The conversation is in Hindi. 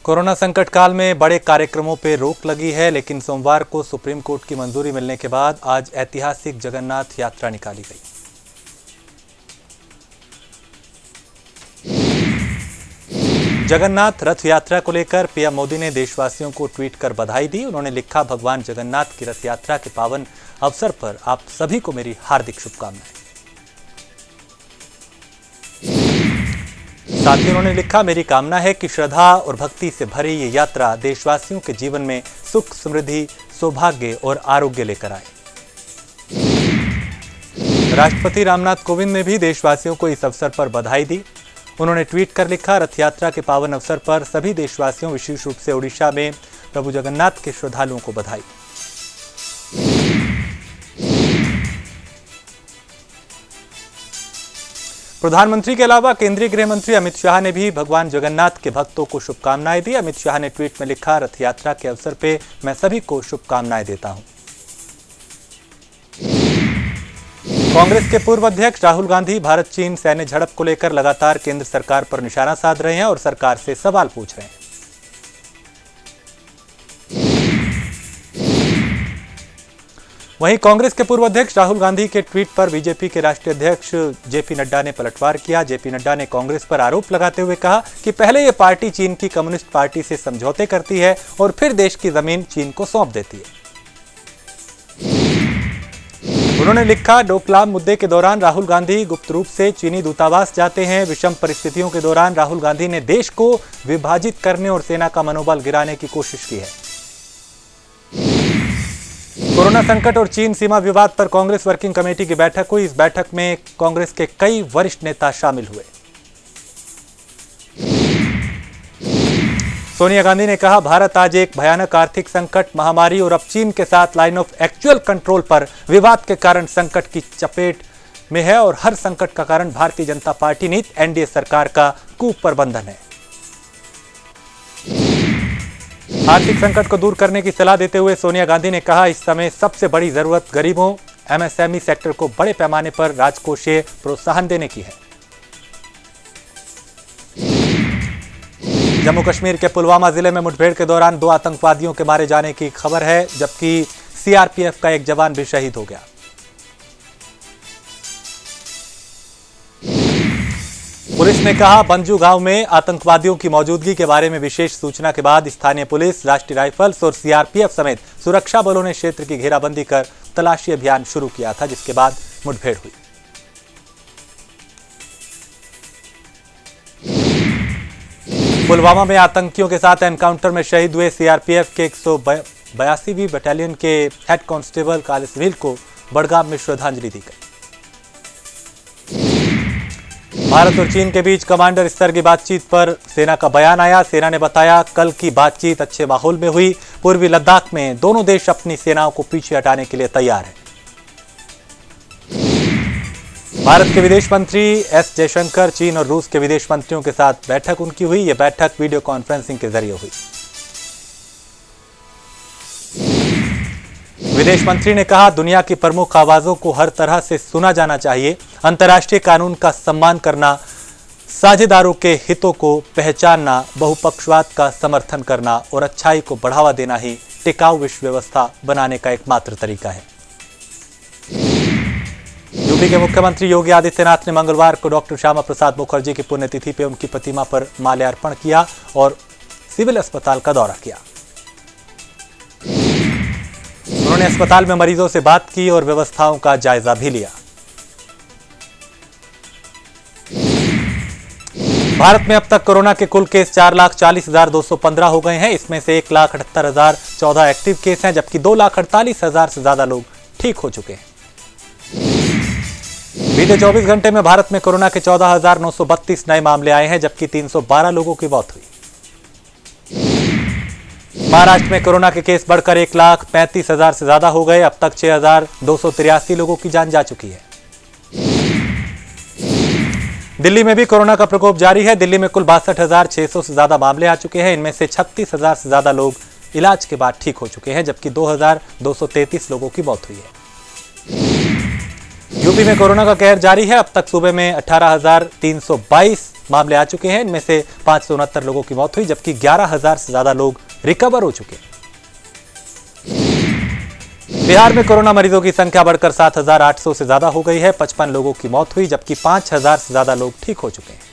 कोरोना संकट काल में बड़े कार्यक्रमों पर रोक लगी है, लेकिन सोमवार को सुप्रीम कोर्ट की मंजूरी मिलने के बाद आज ऐतिहासिक जगन्नाथ यात्रा निकाली गई। जगन्नाथ रथ यात्रा को लेकर पीएम मोदी ने देशवासियों को ट्वीट कर बधाई दी। उन्होंने लिखा, भगवान जगन्नाथ की रथ यात्रा के पावन अवसर पर आप सभी को मेरी हार्दिक शुभकामनाएं। साथ ही उन्होंने लिखा, मेरी कामना है कि श्रद्धा और भक्ति से भरी ये यात्रा देशवासियों के जीवन में सुख, समृद्धि, सौभाग्य और आरोग्य लेकर आए। राष्ट्रपति रामनाथ कोविंद ने भी देशवासियों को इस अवसर पर बधाई दी। उन्होंने ट्वीट कर लिखा, रथ यात्रा के पावन अवसर पर सभी देशवासियों, विशेष रूप से ओडिशा में प्रभु जगन्नाथ के श्रद्धालुओं को बधाई। प्रधानमंत्री के अलावा केंद्रीय गृह मंत्री अमित शाह ने भी भगवान जगन्नाथ के भक्तों को शुभकामनाएं दी। अमित शाह ने ट्वीट में लिखा, रथ यात्रा के अवसर पे मैं सभी को शुभकामनाएं देता हूं। कांग्रेस के पूर्व अध्यक्ष राहुल गांधी भारत चीन सैन्य झड़प को लेकर लगातार केंद्र सरकार पर निशाना साध रहे हैं और सरकार से सवाल पूछ रहे हैं। वहीं कांग्रेस के पूर्व अध्यक्ष राहुल गांधी के ट्वीट पर बीजेपी के राष्ट्रीय अध्यक्ष जेपी नड्डा ने पलटवार किया। जेपी नड्डा ने कांग्रेस पर आरोप लगाते हुए कहा कि पहले ये पार्टी चीन की कम्युनिस्ट पार्टी से समझौते करती है और फिर देश की जमीन चीन को सौंप देती है। उन्होंने लिखा, डोकलाम मुद्दे के दौरान राहुल गांधी गुप्त रूप से चीनी दूतावास जाते हैं। विषम परिस्थितियों के दौरान राहुल गांधी ने देश को विभाजित करने और सेना का मनोबल गिराने की कोशिश की है। कोरोना संकट और चीन सीमा विवाद पर कांग्रेस वर्किंग कमेटी की बैठक हुई। इस बैठक में कांग्रेस के कई वरिष्ठ नेता शामिल हुए। सोनिया गांधी ने कहा, भारत आज एक भयानक आर्थिक संकट, महामारी और अब चीन के साथ लाइन ऑफ एक्चुअल कंट्रोल पर विवाद के कारण संकट की चपेट में है और हर संकट का कारण भारतीय जनता पार्टी नीति एनडीए सरकार का कुप्रबंधन है। आर्थिक संकट को दूर करने की सलाह देते हुए सोनिया गांधी ने कहा, इस समय सबसे बड़ी जरूरत गरीबों, एमएसएमई सेक्टर को बड़े पैमाने पर राजकोषीय प्रोत्साहन देने की है। जम्मू कश्मीर के पुलवामा जिले में मुठभेड़ के दौरान 2 आतंकवादियों के मारे जाने की खबर है, जबकि सीआरपीएफ का एक जवान भी शहीद हो गया। पुलिस ने कहा, बंजू गांव में आतंकवादियों की मौजूदगी के बारे में विशेष सूचना के बाद स्थानीय पुलिस, राष्ट्रीय राइफल्स और सीआरपीएफ समेत सुरक्षा बलों ने क्षेत्र की घेराबंदी कर तलाशी अभियान शुरू किया था, जिसके बाद मुठभेड़ हुई। पुलवामा में आतंकियों के साथ एनकाउंटर में शहीद हुए सीआरपीएफ के 182वीं बटालियन के हेड कांस्टेबल काले सुनील को बड़गाम में श्रद्धांजलि दी गई। भारत और चीन के बीच कमांडर स्तर की बातचीत पर सेना का बयान आया। सेना ने बताया, कल की बातचीत अच्छे माहौल में हुई। पूर्वी लद्दाख में दोनों देश अपनी सेनाओं को पीछे हटाने के लिए तैयार हैं। भारत के विदेश मंत्री एस जयशंकर, चीन और रूस के विदेश मंत्रियों के साथ बैठक उनकी हुई। यह बैठक वीडियो कॉन्फ्रेंसिंग के जरिए हुई। विदेश मंत्री ने कहा, दुनिया की प्रमुख आवाजों को हर तरह से सुना जाना चाहिए। अंतर्राष्ट्रीय कानून का सम्मान करना, साझेदारों के हितों को पहचानना, बहुपक्षवाद का समर्थन करना और अच्छाई को बढ़ावा देना ही टिकाऊ विश्व व्यवस्था बनाने का एकमात्र तरीका है। यूपी के मुख्यमंत्री योगी आदित्यनाथ ने मंगलवार को डॉक्टर श्यामा प्रसाद मुखर्जी की पुण्यतिथि पर उनकी प्रतिमा पर माल्यार्पण किया और सिविल अस्पताल का दौरा किया। उन्होंने अस्पताल में मरीजों से बात की और व्यवस्थाओं का जायजा भी लिया। भारत में अब तक कोरोना के कुल केस 4,40,215 हो गए हैं। इसमें से 1,78,014 एक्टिव केस हैं, जबकि 2,48,000 से ज्यादा लोग ठीक हो चुके हैं। बीते 24 घंटे में भारत में कोरोना के 14,932 नए मामले आए हैं, जबकि 312 लोगों की मौत हुई। महाराष्ट्र में कोरोना के केस बढ़कर 1,35,000 से ज्यादा हो गए। अब तक 6,283 लोगों की जान जा चुकी है। दिल्ली में भी कोरोना का प्रकोप जारी है। दिल्ली में कुल 62,600 से ज्यादा मामले आ चुके हैं। इनमें से 36,000 से ज्यादा लोग इलाज के बाद ठीक हो चुके हैं, जबकि 2,233 लोगों की मौत हुई है। यूपी में कोरोना का कहर जारी है। अब तक सूबे में 18,322 मामले आ चुके हैं। इनमें से 569 लोगों की मौत हुई, जबकि 11,000 से ज्यादा लोग रिकवर हो चुके हैं। बिहार में कोरोना मरीजों की संख्या बढ़कर 7,800 से ज्यादा हो गई है। 55 लोगों की मौत हुई, जबकि 5,000 से ज्यादा लोग ठीक हो चुके हैं।